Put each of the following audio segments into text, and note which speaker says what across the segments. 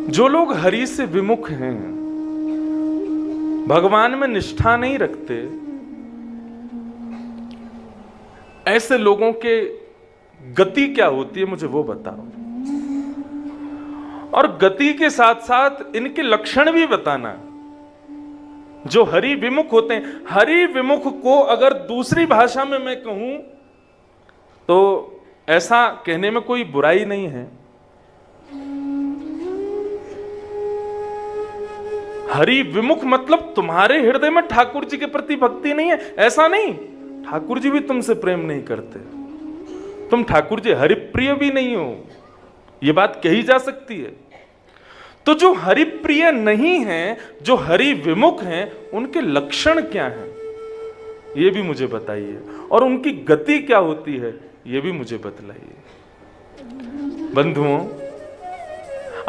Speaker 1: जो लोग हरि से विमुख हैं, भगवान में निष्ठा नहीं रखते, ऐसे लोगों के गति क्या होती है मुझे वो बताओ, और गति के साथ साथ इनके लक्षण भी बताना। जो हरि विमुख होते हैं, हरि विमुख को अगर दूसरी भाषा में मैं कहूं तो ऐसा कहने में कोई बुराई नहीं है। हरि विमुख मतलब तुम्हारे हृदय में ठाकुर जी के प्रति भक्ति नहीं है, ऐसा नहीं। ठाकुर जी भी तुमसे प्रेम नहीं करते, तुम ठाकुर जी हरिप्रिय भी नहीं हो, यह बात कही जा सकती है। तो जो हरिप्रिय नहीं है, जो हरि विमुख हैं, उनके लक्षण क्या हैं ये भी मुझे बताइए, और उनकी गति क्या होती है ये भी मुझे बतलाइए। बंधुओं,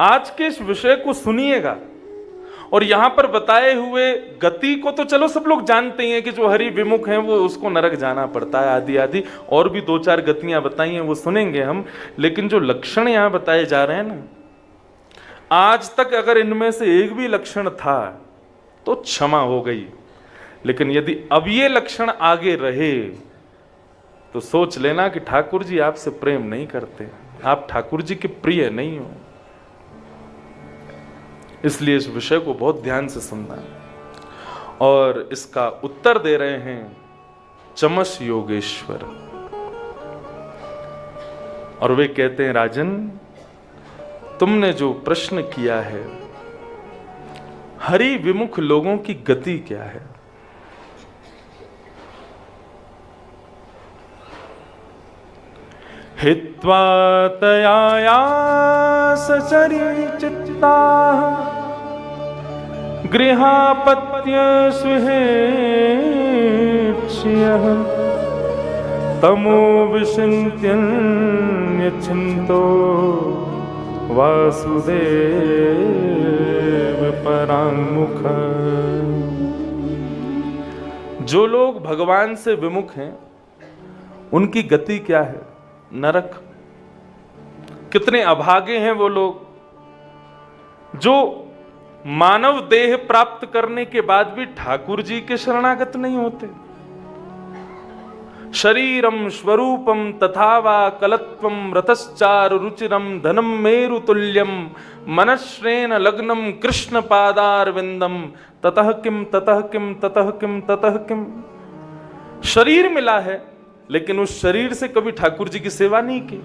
Speaker 1: आज के इस विषय को सुनिएगा, और यहां पर बताए हुए गति को तो चलो सब लोग जानते हैं कि जो हरि विमुख हैं वो उसको नरक जाना पड़ता है, आदि आदि, और भी दो चार गतियां बताई हैं वो सुनेंगे हम। लेकिन जो लक्षण यहां बताए जा रहे हैं ना, आज तक अगर इनमें से एक भी लक्षण था तो क्षमा हो गई, लेकिन यदि अब ये लक्षण आगे रहे तो सोच लेना कि ठाकुर जी आपसे प्रेम नहीं करते, आप ठाकुर जी के प्रिय नहीं हो। इसलिए इस विषय को बहुत ध्यान से सुनना। और इसका उत्तर दे रहे हैं चमस योगेश्वर, और वे कहते हैं, राजन तुमने जो प्रश्न किया है, हरि विमुख लोगों की गति क्या है? हित्वा तया सचरिचित्ता गृहापत्य सुहेक्ष्यः तमो विचिन्त्यो वासुदेव पराङ्मुख। जो लोग भगवान से विमुख हैं उनकी गति क्या है? नरक। कितने अभागे हैं वो लोग जो मानव देह प्राप्त करने के बाद भी ठाकुर जी के शरणागत नहीं होते। शरीरम स्वरूपम तथा वा कलत्वम रतश्चार रुचिरम धनम मेरु तुल्यम मनश्रेण लग्नम कृष्ण पादार विंदम ततः किम ततः किम ततः किम ततः किम। शरीर मिला है लेकिन उस शरीर से कभी ठाकुर जी की सेवा नहीं की।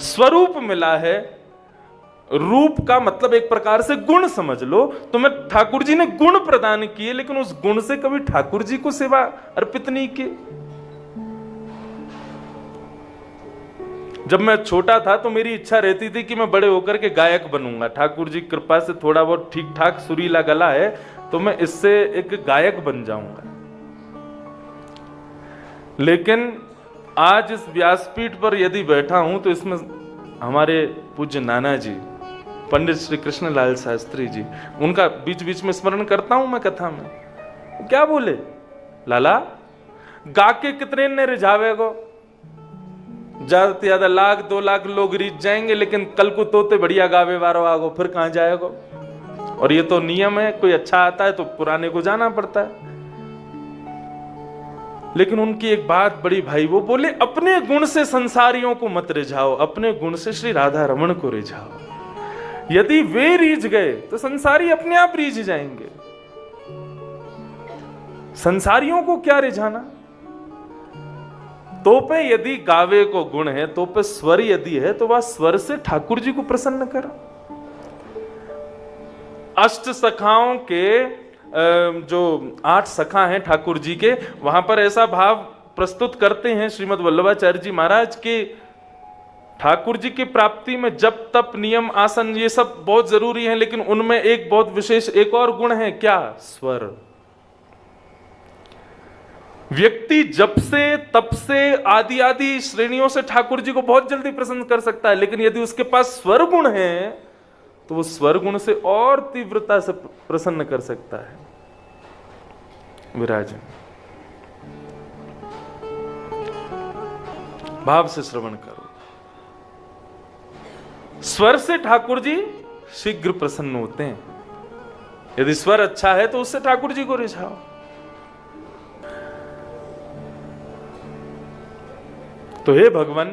Speaker 1: स्वरूप मिला है, रूप का मतलब एक प्रकार से गुण समझ लो, तुम्हें ठाकुर जी ने गुण प्रदान किए लेकिन उस गुण से कभी ठाकुर जी को सेवा अर्पित नहीं की। जब मैं छोटा था तो मेरी इच्छा रहती थी कि मैं बड़े होकर के गायक बनूंगा। ठाकुर जी कृपा से थोड़ा बहुत ठीक ठाक सुरीला गला है तो मैं इससे एक गायक बन जाऊंगा। लेकिन आज इस व्यासपीठ पर यदि बैठा हूं तो इसमें हमारे पूज्य नाना जी पंडित श्री कृष्णलाल शास्त्री जी, उनका बीच बीच में स्मरण करता हूं मैं कथा में। क्या बोले, लाला गा के कितने ने रिझावेगो, ज्यादा से ज्यादा 1,00,000 2 लाख लोग रिझ जाएंगे, लेकिन कल को तोते बढ़िया गावे वारो आगो, फिर कहां जाएगो। और ये तो नियम है, कोई अच्छा आता है तो पुराने को जाना पड़ता है। लेकिन उनकी एक बात बड़ी भाई, वो बोले अपने गुण से संसारियों को मत रिझाओ, अपने गुण से श्री राधा रमण को रिझाओ। यदि वे रीझ गए तो संसारी अपने आप रीझ जाएंगे। संसारियों को क्या रिझाना। तो पे यदि गावे को गुण है, तो पे स्वर यदि है, तो वह स्वर से ठाकुर जी को प्रसन्न कर। अष्ट सखाओं के जो 8 सखा हैं ठाकुर जी के, वहां पर ऐसा भाव प्रस्तुत करते हैं श्रीमद् वल्लभाचार्य जी महाराज के, ठाकुर जी की प्राप्ति में जप तप नियम आसन ये सब बहुत जरूरी है, लेकिन उनमें एक बहुत विशेष एक और गुण है, क्या? स्वर। व्यक्ति जप से तप से आदि आदि श्रेणियों से ठाकुर जी को बहुत जल्दी प्रसन्न कर सकता है, लेकिन यदि उसके पास स्वर गुण है तो वो स्वर गुण से और तीव्रता से प्रसन्न कर सकता है। विराजन भाव से श्रवण करो। स्वर से ठाकुर जी शीघ्र प्रसन्न होते हैं। यदि स्वर अच्छा है तो उससे ठाकुर जी को रिझाओ। तो हे भगवान,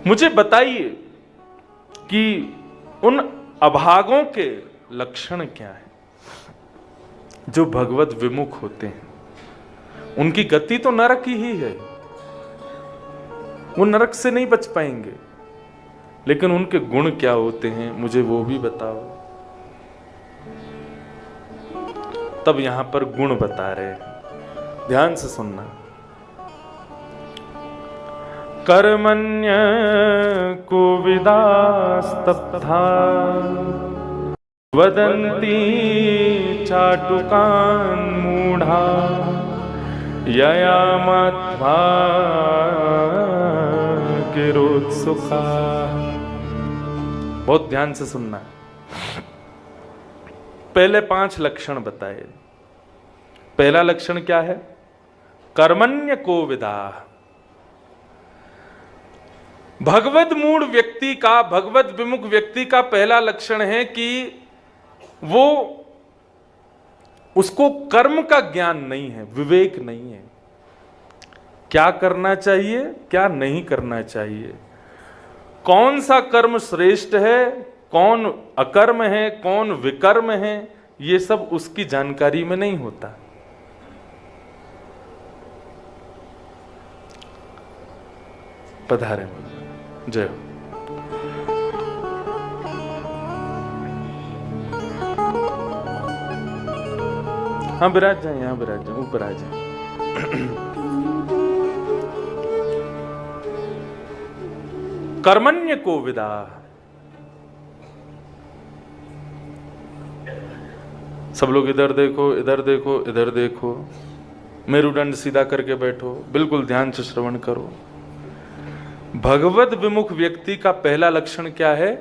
Speaker 1: मुझे बताइए कि उन अभागों के लक्षण क्या है जो भगवत विमुख होते हैं। उनकी गति तो नरक ही है, वो नरक से नहीं बच पाएंगे, लेकिन उनके गुण क्या होते हैं मुझे वो भी बताओ। तब यहां पर गुण बता रहे हैं, ध्यान से सुनना। कर्मण्य कोविदास्तब्धा वदन्ति चाटुकान् मूढ़ा यया मत्वा गिरोत्सुका। बहुत ध्यान से सुनना। पहले 5 लक्षण बताए। पहला लक्षण क्या है? कर्मण्य कोविदा। भगवत मूढ़ व्यक्ति का, भगवत विमुख व्यक्ति का पहला लक्षण है कि वो, उसको कर्म का ज्ञान नहीं है, विवेक नहीं है। क्या करना चाहिए, क्या नहीं करना चाहिए, कौन सा कर्म श्रेष्ठ है, कौन अकर्म है, कौन विकर्म है, ये सब उसकी जानकारी में नहीं होता। पधारे जय हो। हाँ विराज जाए, यहाँ विराज जाए, ऊपर आ जाए। कर्मण्य को विदा। सब लोग इधर देखो, इधर देखो, इधर देखो, मेरुदंड सीधा करके बैठो, बिल्कुल ध्यान से श्रवण करो। भगवत विमुख व्यक्ति का पहला लक्षण क्या है?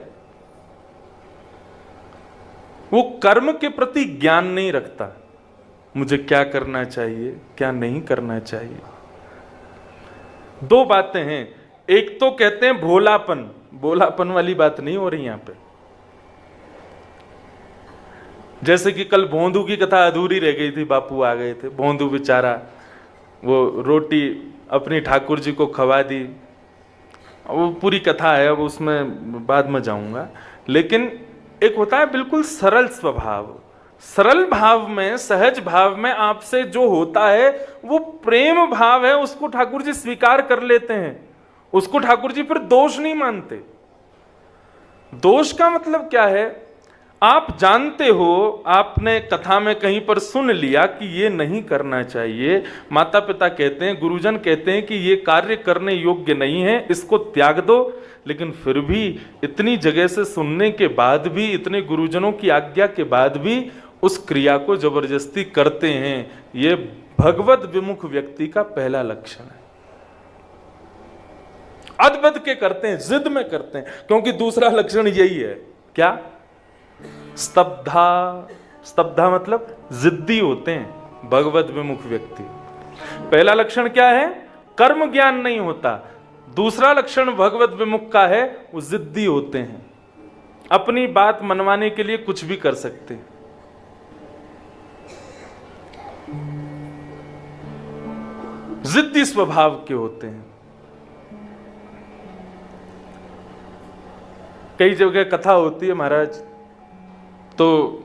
Speaker 1: वो कर्म के प्रति ज्ञान नहीं रखता। मुझे क्या करना चाहिए, क्या नहीं करना चाहिए। 2 बातें हैं। एक तो कहते हैं भोलापन, भोलापन वाली बात नहीं हो रही यहां पे। जैसे कि कल भोंदू की कथा अधूरी रह गई थी, बापू आ गए थे, भोंदू बेचारा वो रोटी अपनी ठाकुर जी को खवा दी। वो पूरी कथा है, अब उसमें बाद में जाऊंगा। लेकिन एक होता है बिल्कुल सरल स्वभाव, सरल भाव में, सहज भाव में आपसे जो होता है वो प्रेम भाव है, उसको ठाकुर जी स्वीकार कर लेते हैं। उसको ठाकुर जी फिर दोष नहीं मानते। दोष का मतलब क्या है? आप जानते हो, आपने कथा में कहीं पर सुन लिया कि ये नहीं करना चाहिए, माता पिता कहते हैं, गुरुजन कहते हैं कि ये कार्य करने योग्य नहीं है, इसको त्याग दो, लेकिन फिर भी इतनी जगह से सुनने के बाद भी, इतने गुरुजनों की आज्ञा के बाद भी उस क्रिया को जबरदस्ती करते हैं। ये भगवत विमुख व्यक्ति का पहला लक्षण है। अदबद के करते हैं, जिद में करते हैं, क्योंकि दूसरा लक्षण यही है। क्या? स्तब्धा। स्तब्धा मतलब जिद्दी होते हैं भगवत विमुख व्यक्ति। पहला लक्षण क्या है? कर्म ज्ञान नहीं होता। दूसरा लक्षण भगवत विमुख का है, वो जिद्दी होते हैं, अपनी बात मनवाने के लिए कुछ भी कर सकते हैं। जिद्दी स्वभाव के होते हैं। कई जगह कथा होती है महाराज, तो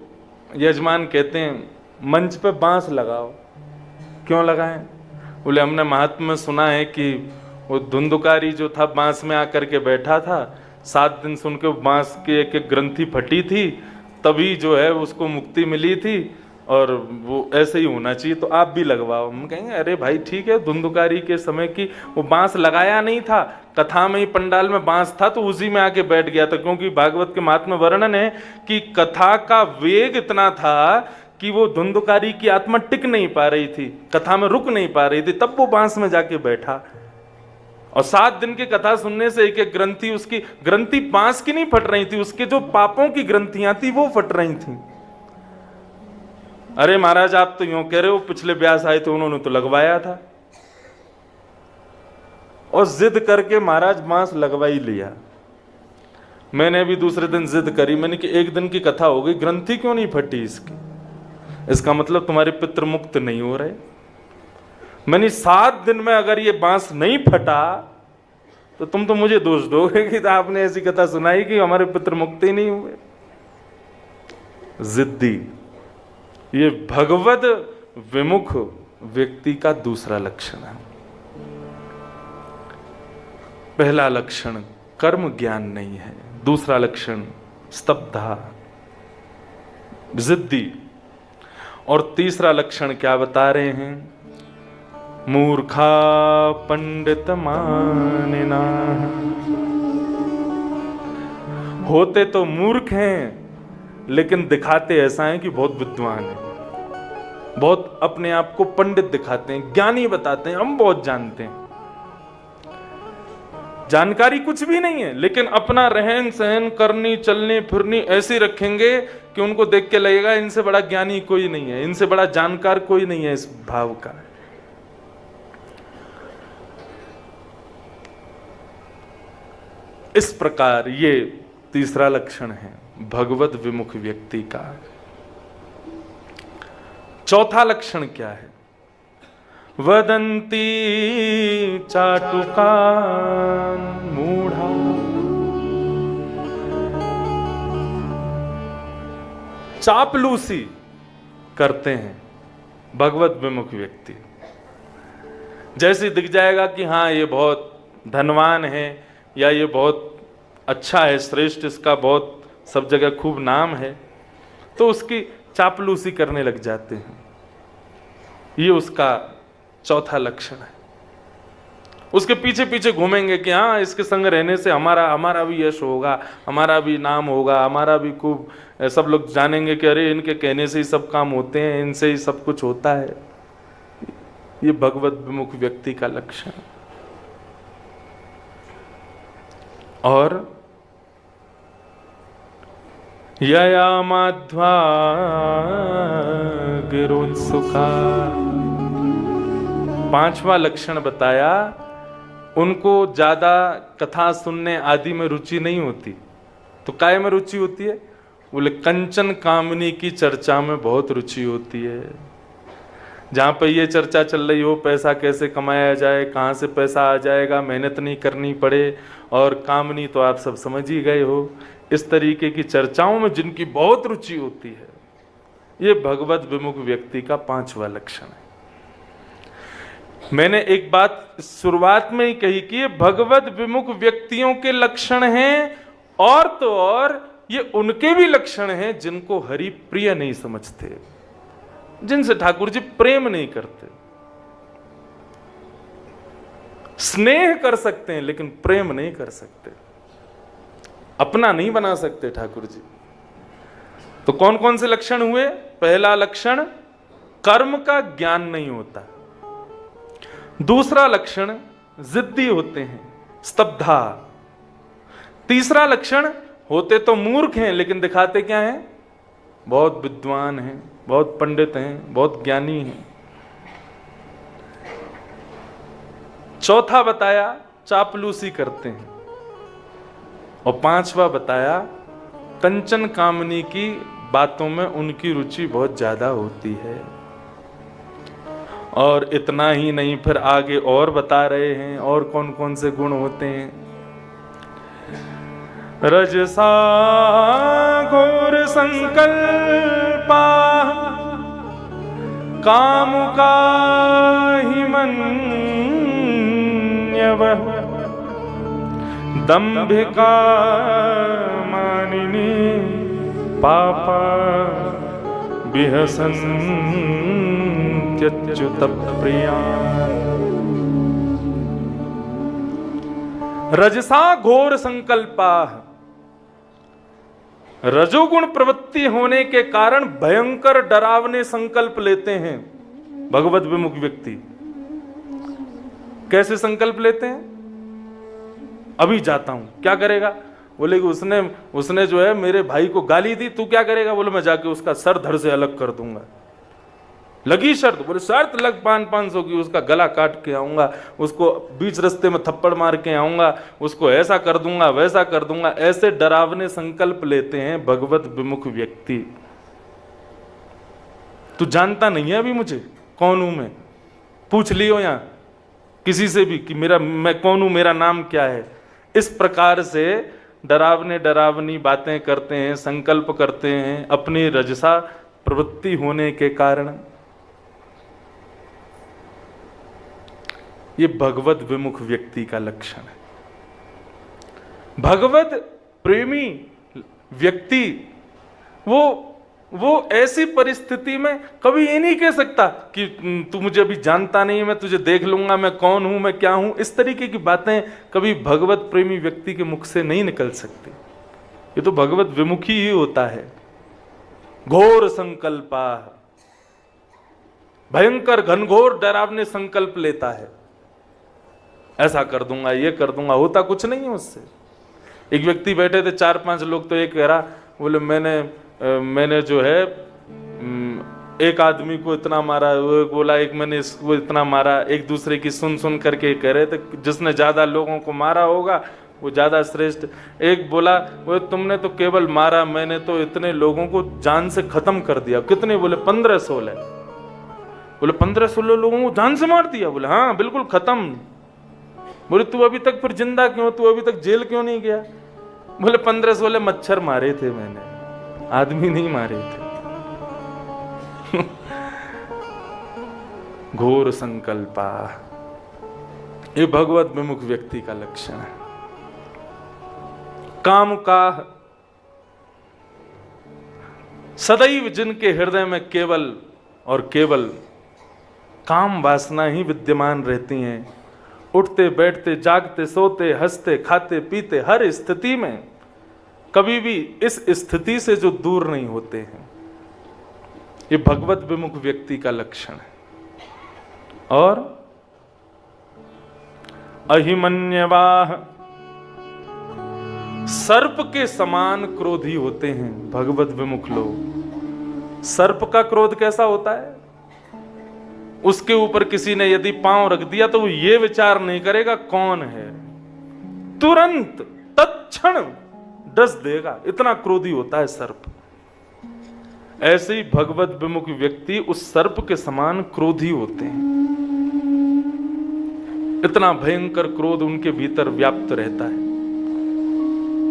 Speaker 1: यजमान कहते हैं मंच पे बांस लगाओ। क्यों लगाएं? बोले हमने महात्मा में सुना है कि वो धुंधुकारी जो था बांस में आकर के बैठा था, 7 दिन सुन के बांस की एक एक ग्रंथि फटी थी, तभी जो है उसको मुक्ति मिली थी, और वो ऐसे ही होना चाहिए, तो आप भी लगवाओ। हम कहेंगे अरे भाई ठीक है, धुंधुकारी के समय की वो बांस लगाया नहीं था, कथा में ही पंडाल में बांस था तो उसी में आके बैठ गया था, क्योंकि भागवत के महात्म्य वर्णन है कि कथा का वेग इतना था कि वो धुंधुकारी की आत्मा टिक नहीं पा रही थी, कथा में रुक नहीं पा रही थी, तब वो बांस में जाके बैठा। और 7 दिन की कथा सुनने से एक एक ग्रंथि, उसकी ग्रंथि बांस की नहीं फट रही थी, उसके जो पापों की ग्रंथियां थी वो फट रही थी। अरे महाराज आप तो यूं कह रहे हो, पिछले व्यास आए थे उन्होंने तो लगवाया था, और जिद करके महाराज बांस लगवा ही लिया। मैंने अभी दूसरे दिन जिद करी, मैंने कि एक दिन की कथा हो गई, ग्रंथि क्यों नहीं फटी इसकी? इसका मतलब तुम्हारे पितृ मुक्त नहीं हो रहे। मैंने 7 दिन में अगर ये बांस नहीं फटा तो तुम तो मुझे दोष दोगे कि आपने ऐसी कथा सुनाई कि हमारे पितृ मुक्त ही नहीं हुए। जिद्दी, ये भगवद विमुख व्यक्ति का दूसरा लक्षण है। पहला लक्षण कर्म ज्ञान नहीं है, दूसरा लक्षण स्तब्धा, जिद्दी, और तीसरा लक्षण क्या बता रहे हैं? मूर्खा पंडित मानिना। होते तो मूर्ख हैं लेकिन दिखाते ऐसा है कि बहुत विद्वान है, बहुत अपने आप को पंडित दिखाते हैं, ज्ञानी बताते हैं, हम बहुत जानते हैं। जानकारी कुछ भी नहीं है लेकिन अपना रहन सहन, करनी चलनी फिरनी ऐसी रखेंगे कि उनको देख के लगेगा इनसे बड़ा ज्ञानी कोई नहीं है, इनसे बड़ा जानकार कोई नहीं है। इस भाव का इस प्रकार ये तीसरा लक्षण है भगवद विमुख व्यक्ति का। चौथा लक्षण क्या है? वदंती चाटुकान मूढ़ा। चापलूसी करते हैं भगवत विमुख व्यक्ति। जैसे दिख जाएगा कि हाँ ये बहुत धनवान है या ये बहुत अच्छा है, श्रेष्ठ, इसका बहुत सब जगह खूब नाम है, तो उसकी चापलूसी करने लग जाते हैं। ये उसका चौथा लक्षण है। उसके पीछे पीछे घूमेंगे कि हाँ इसके संग रहने से हमारा भी यश होगा, हमारा भी नाम होगा, हमारा भी खूब, सब लोग जानेंगे कि अरे इनके कहने से ही सब काम होते हैं, इनसे ही सब कुछ होता है। ये भगवत विमुख व्यक्ति का लक्षण। और यया माध्वा गिरोत्सुका, पांचवा लक्षण बताया, उनको ज्यादा कथा सुनने आदि में रुचि नहीं होती। तो काय में रुचि होती है? बोले कंचन कामनी की चर्चा में बहुत रुचि होती है। जहां पर ये चर्चा चल रही हो पैसा कैसे कमाया जाए, कहां से पैसा आ जाएगा, मेहनत नहीं करनी पड़े, और कामनी तो आप सब समझ ही गए हो, इस तरीके की चर्चाओं में जिनकी बहुत रुचि होती है, ये भगवत विमुख व्यक्ति का पांचवा लक्षण है। मैंने एक बात शुरुआत में ही कही कि ये भगवत विमुख व्यक्तियों के लक्षण हैं, और तो और ये उनके भी लक्षण हैं जिनको हरि प्रिय नहीं समझते, जिनसे ठाकुर जी प्रेम नहीं करते। स्नेह कर सकते हैं लेकिन प्रेम नहीं कर सकते, अपना नहीं बना सकते ठाकुर जी। तो कौन कौन से लक्षण हुए? पहला लक्षण कर्म का ज्ञान नहीं होता। दूसरा लक्षण जिद्दी होते हैं, स्तब्धा। तीसरा लक्षण होते तो मूर्ख हैं लेकिन दिखाते क्या हैं? बहुत विद्वान हैं, बहुत पंडित हैं, बहुत ज्ञानी हैं। चौथा बताया चापलूसी करते हैं, और पांचवा बताया कंचन कामनी की बातों में उनकी रुचि बहुत ज्यादा होती है। और इतना ही नहीं, फिर आगे और बता रहे हैं और कौन कौन से गुण होते हैं। रजसा घोर संकल्पा कामुका ही मन्यवः दंभिका मानिनी पापा विहसन्त्यच्युत प्रिया। रजसा घोर संकल्पा, रजोगुण प्रवृत्ति होने के कारण भयंकर डरावने संकल्प लेते हैं भगवत विमुख व्यक्ति। कैसे संकल्प लेते हैं? अभी जाता हूं, क्या करेगा? बोले कि उसने जो है मेरे भाई को गाली दी, तू क्या करेगा? बोले मैं जाके उसका सर धड़ से अलग कर दूंगा। लगी शर्त, बोले शर्त लग 500 की, उसका गला काट के आऊंगा, उसको बीच रास्ते में थप्पड़ मार के आऊंगा, उसको ऐसा कर दूंगा वैसा कर दूंगा। ऐसे डरावने संकल्प लेते हैं भगवत विमुख व्यक्ति। तू जानता नहीं है अभी मुझे कौन हूं मैं, पूछ लियो यहां किसी से भी कि मैं कौन हूं, मेरा नाम क्या है। इस प्रकार से डरावनी बातें करते हैं, संकल्प करते हैं अपनी रजसा प्रवृत्ति होने के कारण। ये भगवत विमुख व्यक्ति का लक्षण है। भगवत प्रेमी व्यक्ति वो ऐसी परिस्थिति में कभी ये नहीं कह सकता कि तू मुझे अभी जानता नहीं है, मैं तुझे देख लूंगा, मैं कौन हूं, मैं क्या हूं। इस तरीके की बातें कभी भगवत प्रेमी व्यक्ति के मुख से नहीं निकल सकती। ये तो भगवत विमुखी ही होता है। घोर संकल्पा, भयंकर घनघोर डरावने संकल्प लेता है, ऐसा कर दूंगा ये कर दूंगा, होता कुछ नहीं है उससे। एक व्यक्ति बैठे थे 4-5 लोग, तो एक कह रहा, बोले मैंने जो है एक आदमी को इतना मारा, वो बोला एक मैंने इसको इतना मारा। एक दूसरे की सुन करके कह रहे थे जिसने ज्यादा लोगों को मारा होगा वो ज्यादा श्रेष्ठ। एक बोला वो तुमने तो केवल मारा, मैंने तो इतने लोगों को जान से खत्म कर दिया। कितने? बोले 15-16। बोले 15-16 लोगों को जान से मार दिया? बोले हाँ बिल्कुल खत्म। बोले तू अभी तक फिर जिंदा क्यों, तू अभी तक जेल क्यों नहीं गया? बोले 15-16 मच्छर मारे थे मैंने, आदमी नहीं मारे थे। घोर संकल्पा, ये भगवत विमुख व्यक्ति का लक्षण है। काम का, सदैव जिनके हृदय में केवल और केवल काम वासना ही विद्यमान रहती हैं, उठते बैठते जागते सोते हंसते खाते पीते हर स्थिति में कभी भी इस स्थिति से जो दूर नहीं होते हैं, ये भगवत विमुख व्यक्ति का लक्षण है। और अहिमन्यवाह, सर्प के समान क्रोधी होते हैं भगवत विमुख लोग। सर्प का क्रोध कैसा होता है? उसके ऊपर किसी ने यदि पांव रख दिया तो वो ये विचार नहीं करेगा कौन है, तुरंत तत्क्षण डस देगा, इतना क्रोधी होता है सर्प। ऐसे ही भगवत विमुख व्यक्ति उस सर्प के समान क्रोधी होते हैं। इतना भयंकर क्रोध उनके भीतर व्याप्त रहता है।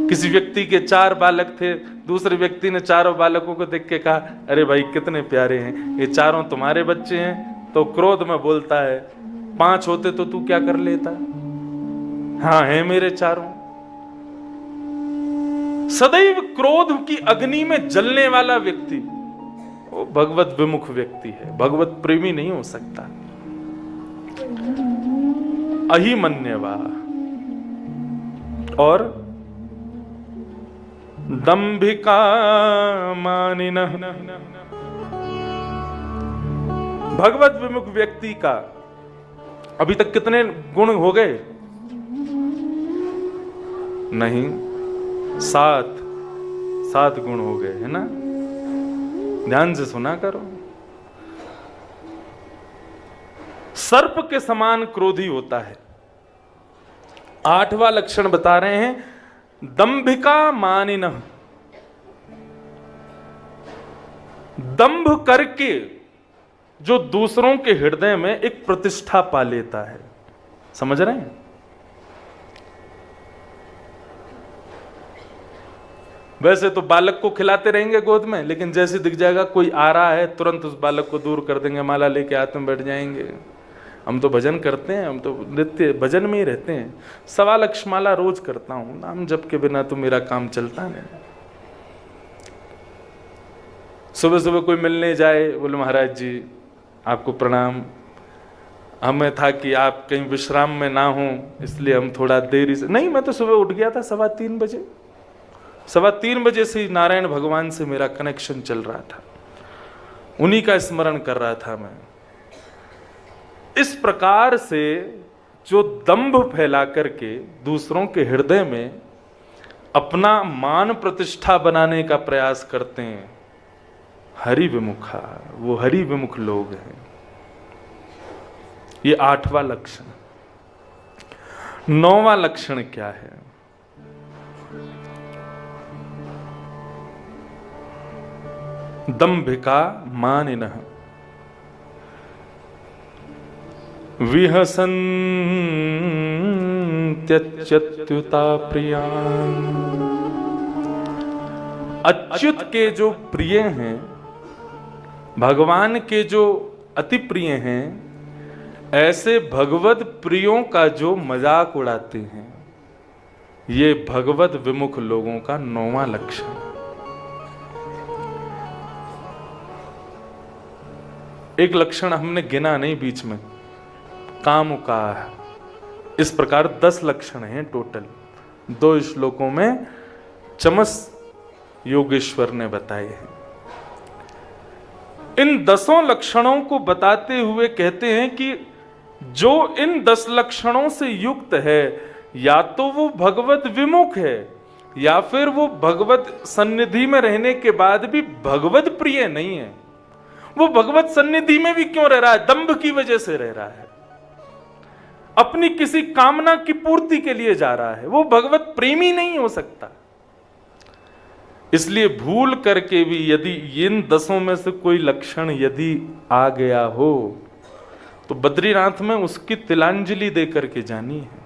Speaker 1: किसी व्यक्ति के 4 बालक थे, दूसरे व्यक्ति ने चारों बालकों को देख के कहा, अरे भाई कितने प्यारे हैं, ये चारों तुम्हारे बच्चे हैं। तो क्रोध में बोलता है, 5 होते तो तू क्या कर लेता? हाँ है मेरे चारों। सदैव क्रोध की अग्नि में जलने वाला व्यक्ति वो भगवत विमुख व्यक्ति है, भगवत प्रेमी नहीं हो सकता। अहिमन्यवा और दंभिका मानिनः, भगवत विमुख व्यक्ति का अभी तक कितने गुण हो गए? नहीं, 7 गुण हो गए, है ना? ध्यान से सुना करो। सर्प के समान क्रोधी होता है। 8वां लक्षण बता रहे हैं, दंभिका मानिनः, दंभ करके जो दूसरों के हृदय में एक प्रतिष्ठा पा लेता है। समझ रहे हैं? वैसे तो बालक को खिलाते रहेंगे गोद में, लेकिन जैसे दिख जाएगा कोई आ रहा है तुरंत उस बालक को दूर कर देंगे, माला लेके हाथ में बैठ जाएंगे। हम तो भजन करते हैं, हम तो नित्य भजन में ही रहते हैं। 1.25 लाख माला रोज करता हूं, नाम जप के बिना तो मेरा काम चलता नहीं। सुबह सुबह कोई मिलने जाए, बोले महाराज जी आपको प्रणाम, हमें था कि आप कहीं विश्राम में ना हो इसलिए हम थोड़ा देरी से। नहीं, मैं तो सुबह उठ गया था 3:15 बजे, 3:15 बजे से नारायण भगवान से मेरा कनेक्शन चल रहा था, उन्हीं का स्मरण कर रहा था मैं। इस प्रकार से जो दंभ फैला करके दूसरों के हृदय में अपना मान प्रतिष्ठा बनाने का प्रयास करते हैं, हरि विमुखा, वो हरि विमुख लोग हैं। ये 8वां लक्षण। 9वां लक्षण क्या है? दंभिका मानिनः विहसन्त्यच्युता प्रियान्। अच्युत के जो प्रिय हैं, भगवान के जो अति प्रिय हैं, ऐसे भगवत प्रियों का जो मजाक उड़ाते हैं, ये भगवत विमुख लोगों का 9वां लक्षण। एक लक्षण हमने गिना नहीं बीच में, काम का। इस प्रकार 10 लक्षण हैं टोटल, 2 श्लोकों में चमस योगेश्वर ने बताए हैं। इन 10 लक्षणों को बताते हुए कहते हैं कि जो इन 10 लक्षणों से युक्त है, या तो वो भगवत विमुख है, या फिर वो भगवत सन्निधि में रहने के बाद भी भगवत प्रिय नहीं है। वो भगवत सन्निधि में भी क्यों रह रहा है? दंभ की वजह से रह रहा है, अपनी किसी कामना की पूर्ति के लिए जा रहा है। वो भगवत प्रेमी नहीं हो सकता। इसलिए भूल करके भी यदि इन 10 में से कोई लक्षण यदि आ गया हो, तो बद्रीनाथ में उसकी तिलांजलि दे करके जानी है।